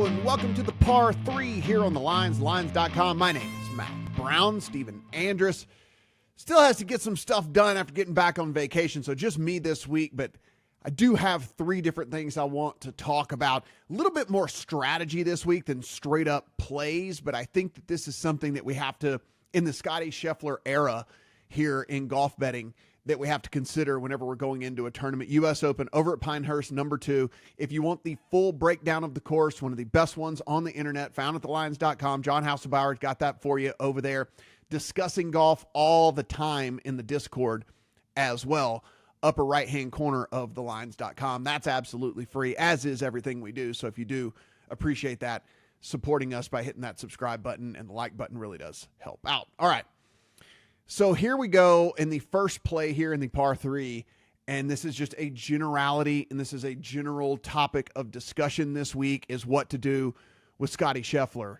Hello, and welcome to the Par 3 here on the Lines, lines.com. My name is Matt Brown. Stephen Andrus still has to get some stuff done after getting back on vacation, so just me this week, but I do have three different things I want to talk about. A little bit more strategy this week than straight up plays, but I think that this is something that we have to, in the Scottie Scheffler era here in golf betting, that we have to consider whenever we're going into a tournament. U.S. Open over at Pinehurst, number 2. If you want the full breakdown of the course, one of the best ones on the internet, found at thelines.com. John Hasselbauer got that for you over there. Discussing golf all the time in the Discord as well. Upper right-hand corner of thelines.com. That's absolutely free, as is everything we do. So if you do appreciate that, supporting us by hitting that subscribe button and the like button really does help out. All right. So here we go in the first play here in the par 3, and this is just a generality, and this is a general topic of discussion this week, is what to do with Scottie Scheffler.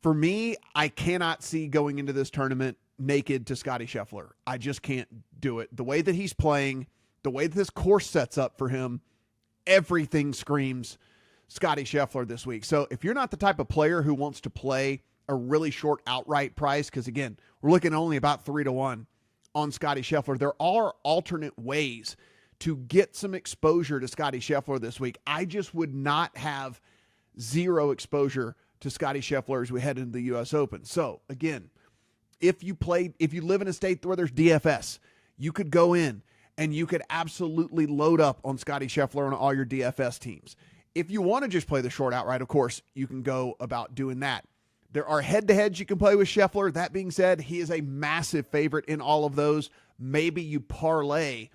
For me, I cannot see going into this tournament naked to Scottie Scheffler. I just can't do it. The way that he's playing, the way that this course sets up for him, everything screams Scottie Scheffler this week. So if you're not the type of player who wants to play a really short outright price, because again, we're looking only about 3-1 on Scottie Scheffler. There are alternate ways to get some exposure to Scottie Scheffler this week. I just would not have zero exposure to Scottie Scheffler as we head into the U.S. Open. So again, if you live in a state where there's DFS, you could go in and you could absolutely load up on Scottie Scheffler on all your DFS teams. If you want to just play the short outright, of course, you can go about doing that. There are head-to-heads you can play with Scheffler. That being said, he is a massive favorite in all of those. Maybe you parlay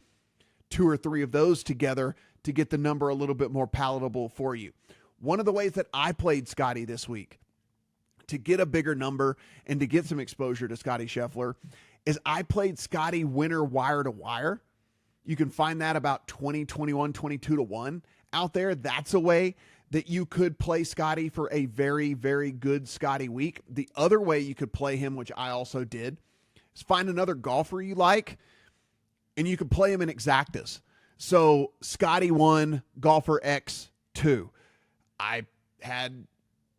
2 or 3 of those together to get the number a little bit more palatable for you. One of the ways that I played Scottie this week to get a bigger number and to get some exposure to Scottie Scheffler is I played Scottie winner wire to wire. You can find that about 20, 21, 22-1 out there. That's a way that you could play Scottie for a very, very good Scottie week. The other way you could play him, which I also did, is find another golfer you like, and you could play him in exactas. So Scottie 1, golfer X 2. I had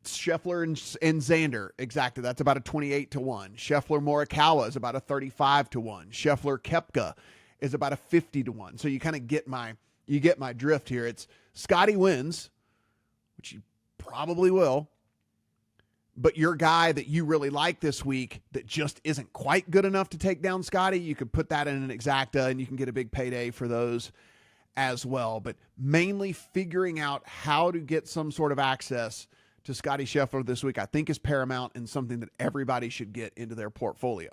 Scheffler and Xander exacta. That's about a 28-1. Scheffler Morikawa is about a 35-1. Scheffler Koepka is about a 50-1. So you kind of get my drift here. It's Scottie wins, which you probably will, but your guy that you really like this week that just isn't quite good enough to take down Scottie, you could put that in an exacta and you can get a big payday for those as well. But mainly figuring out how to get some sort of access to Scottie Scheffler this week, I think, is paramount and something that everybody should get into their portfolio.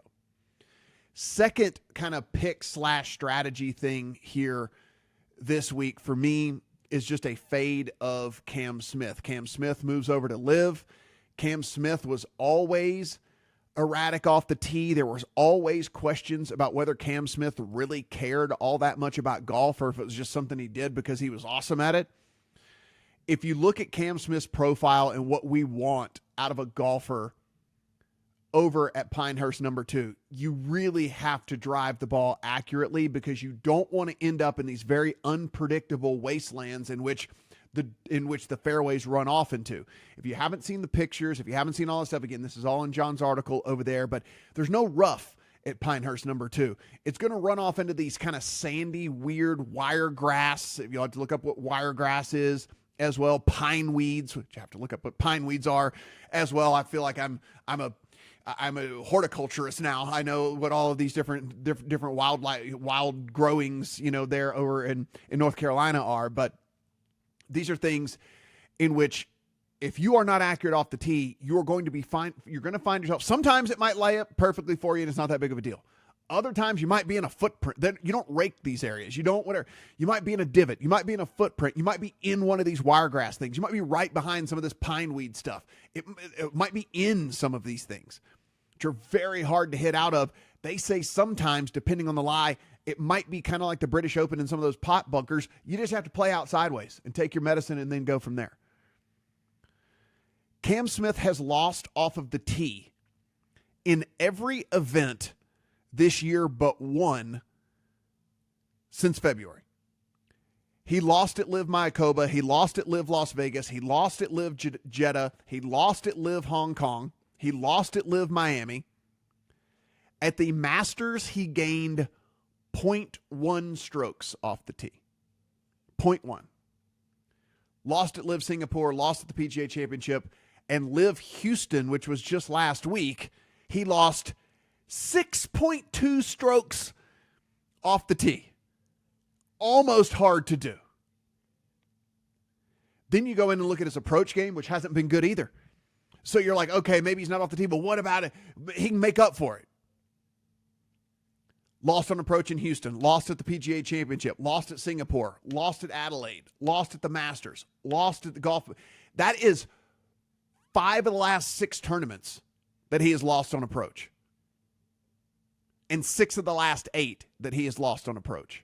Second kind of pick/strategy thing here this week for me is just a fade of Cam Smith. Cam Smith moves over to LIV. Cam Smith was always erratic off the tee. There was always questions about whether Cam Smith really cared all that much about golf or if it was just something he did because he was awesome at it. If you look at Cam Smith's profile and what we want out of a golfer over at Pinehurst number 2, you really have to drive the ball accurately because you don't want to end up in these very unpredictable wastelands in which the fairways run off into. If you haven't seen the pictures, if you haven't seen all this stuff, again, this is all in John's article over there, but there's no rough at Pinehurst number 2. It's going to run off into these kind of sandy, weird wiregrass. If you have to look up what wiregrass is as well, pine weeds, which you have to look up what pine weeds are as well. I feel like I'm a horticulturist now. I know what all of these different wild growings, there over in North Carolina are, but these are things in which if you are not accurate off the tee, you're going to find yourself. Sometimes it might lay up perfectly for you and it's not that big of a deal. Other times you might be in a footprint. Then you don't rake these areas. You don't whatever. You might be in a divot. You might be in a footprint. You might be in one of these wiregrass things. You might be right behind some of this pine weed stuff. It might be in some of these things, which are very hard to hit out of. They say sometimes, depending on the lie, it might be kind of like the British Open and some of those pot bunkers. You just have to play out sideways and take your medicine and then go from there. Cam Smith has lost off of the tee in every event this year but one since February. He lost at Live Mayakoba. He lost at Live Las Vegas. He lost at Live Jeddah. He lost at Live Hong Kong. He lost at Live Miami. At the Masters, he gained 0.1 strokes off the tee. 0.1. Lost at Live Singapore, lost at the PGA Championship, and Live Houston, which was just last week, he lost 6.2 strokes off the tee. Almost hard to do. Then you go in and look at his approach game, which hasn't been good either. So you're like, okay, maybe he's not off the tee, but what about it? He can make up for it. Lost on approach in Houston, lost at the PGA Championship, lost at Singapore, lost at Adelaide, lost at the Masters, lost at the golf. That is 5 of the last 6 tournaments that he has lost on approach. And 6 of the last 8 that he has lost on approach.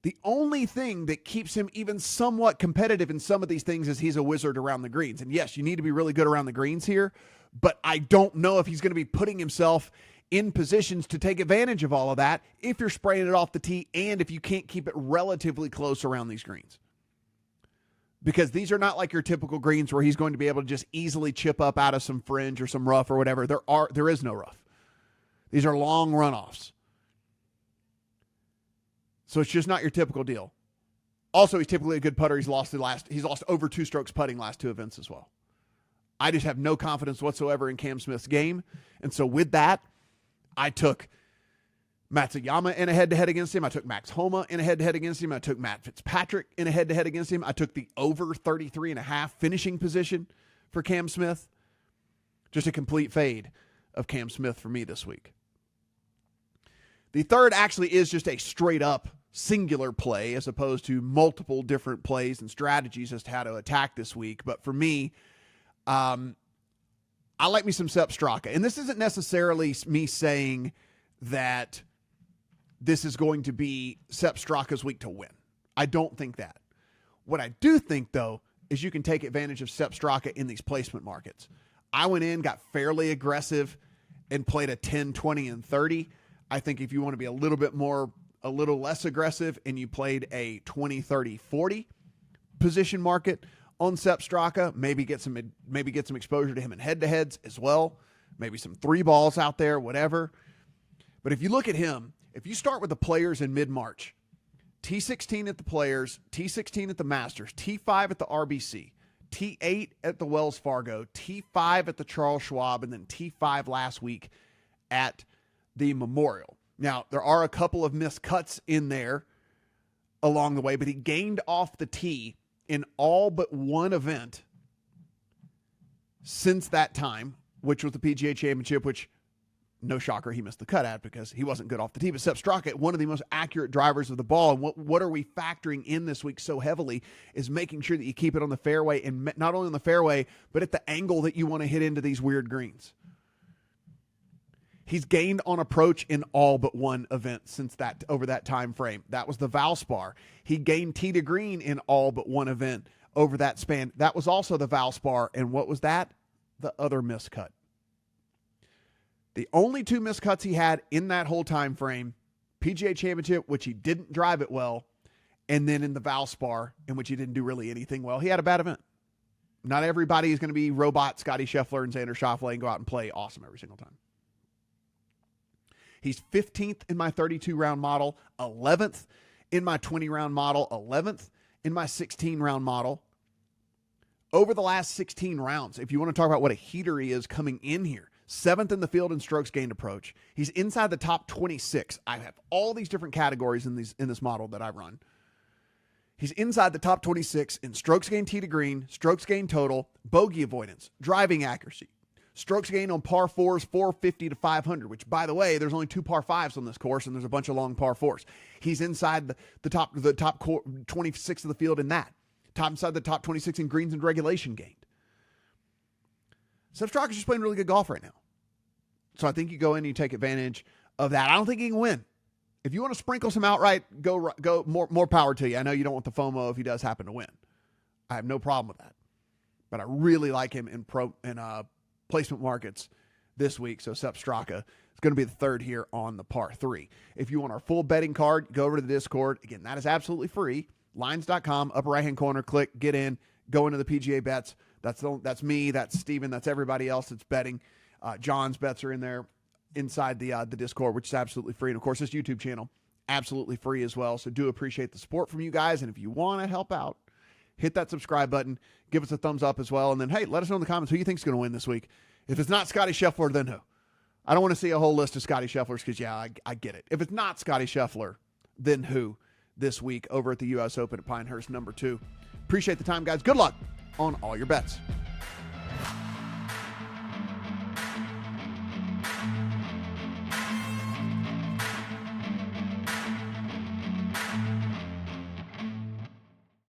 The only thing that keeps him even somewhat competitive in some of these things is he's a wizard around the greens. And yes, you need to be really good around the greens here, but I don't know if he's going to be putting himself in positions to take advantage of all of that if you're spraying it off the tee and if you can't keep it relatively close around these greens. Because these are not like your typical greens where he's going to be able to just easily chip up out of some fringe or some rough or whatever. There is no rough. These are long runoffs. So it's just not your typical deal. Also, he's typically a good putter. He's lost over 2 strokes putting last 2 events as well. I just have no confidence whatsoever in Cam Smith's game. And so with that, I took Matsuyama in a head-to-head against him. I took Max Homa in a head-to-head against him. I took Matt Fitzpatrick in a head-to-head against him. I took the over 33.5 finishing position for Cam Smith. Just a complete fade of Cam Smith for me this week. The third actually is just a straight-up singular play as opposed to multiple different plays and strategies as to how to attack this week. But for me, I like me some Sepp Straka. And this isn't necessarily me saying that this is going to be Sepp Straka's week to win. I don't think that. What I do think, though, is you can take advantage of Sepp Straka in these placement markets. I went in, got fairly aggressive, and played a 10, 20, and 30. I think if you want to be a little less aggressive, and you played a 20, 30, 40 position market on Sepp Straka, maybe get some exposure to him in head-to-heads as well. Maybe some 3 balls out there, whatever. But if you look at him, if you start with the Players in mid-March, T16 at the Players, T16 at the Masters, T5 at the RBC, T8 at the Wells Fargo, T5 at the Charles Schwab, and then T5 last week at the Memorial. Now, there are a couple of missed cuts in there along the way, but he gained off the tee in all but one event since that time, which was the PGA Championship, which, no shocker, he missed the cut at because he wasn't good off the tee. But Sepp Straka, one of the most accurate drivers of the ball. And what are we factoring in this week so heavily is making sure that you keep it on the fairway, and not only on the fairway, but at the angle that you want to hit into these weird greens. He's gained on approach in all but one event since that, over that time frame. That was the Valspar. He gained tee to green in all but one event over that span. That was also the Valspar. And what was that? The other miscut. The only 2 miscuts he had in that whole time frame, PGA Championship, which he didn't drive it well, and then in the Valspar, in which he didn't do really anything well. He had a bad event. Not everybody is going to be robot Scotty Scheffler and Xander Schauffele and go out and play awesome every single time. He's 15th in my 32-round model, 11th in my 20-round model, 11th in my 16-round model. Over the last 16 rounds, if you want to talk about what a heater he is coming in here, 7th in the field in strokes gained approach. He's inside the top 26. I have all these different categories in this model that I run. He's inside the top 26 in strokes gained tee to green, strokes gained total, bogey avoidance, driving accuracy, strokes gained on par 4s, 450 to 500, which, by the way, there's only 2 par 5s on this course, and there's a bunch of long par 4s. He's inside the top 26 of the field in that. Inside the top 26 in greens and regulation gained. Sepp Straka's just playing really good golf right now. So I think you go in and you take advantage of that. I don't think he can win. If you want to sprinkle some outright, go more power to you. I know you don't want the FOMO if he does happen to win. I have no problem with that. But I really like him in placement markets this week. So Sepp Straka, It's going to be the third here on the par 3. If you want our full betting card, go over to the Discord. Again, that is absolutely free. Lines.com, upper right-hand corner, click, get in, go into the PGA bets. That's me, that's Steven, that's everybody else that's betting. John's bets are in there inside the Discord, which is absolutely free. And, of course, this YouTube channel, absolutely free as well. So do appreciate the support from you guys. And if you want to help out, hit that subscribe button. Give us a thumbs up as well. And then, hey, let us know in the comments who you think is going to win this week. If it's not Scotty Scheffler, then who? I don't want to see a whole list of Scotty Schefflers because, yeah, I get it. If it's not Scotty Scheffler, then who this week over at the U.S. Open at Pinehurst #2. Appreciate the time, guys. Good luck on all your bets.